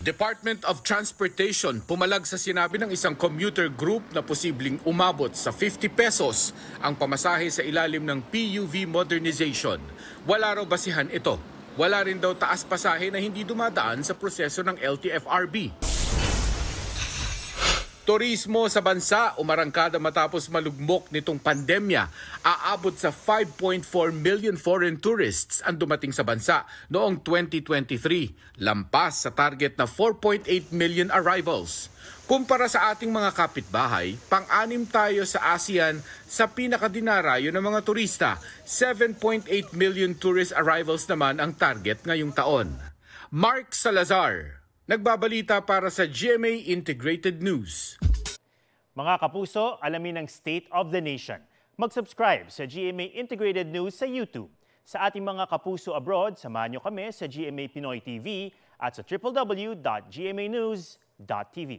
Department of Transportation pumalag sa sinabi ng isang commuter group na posibleng umabot sa 50 pesos ang pamasahe sa ilalim ng PUV modernization. Wala raw basihan ito. Wala rin daw taas pasahe na hindi dumadaan sa proseso ng LTFRB. Turismo sa bansa umarangkada matapos malugmok nitong pandemya. Aabot sa 5.4 million foreign tourists ang dumating sa bansa noong 2023, lampas sa target na 4.8 million arrivals. Kumpara sa ating mga kapitbahay, pang-anim tayo sa ASEAN sa pinakadinarayo ng mga turista. 7.8 million tourist arrivals naman ang target ngayong taon. Mark Salazar, nagbabalita para sa GMA Integrated News. Mga kapuso, alamin ang State of the Nation. Mag-subscribe sa GMA Integrated News sa YouTube. Sa ating mga kapuso abroad, samahan niyo kami sa GMA Pinoy TV at sa www.gmanews.tv.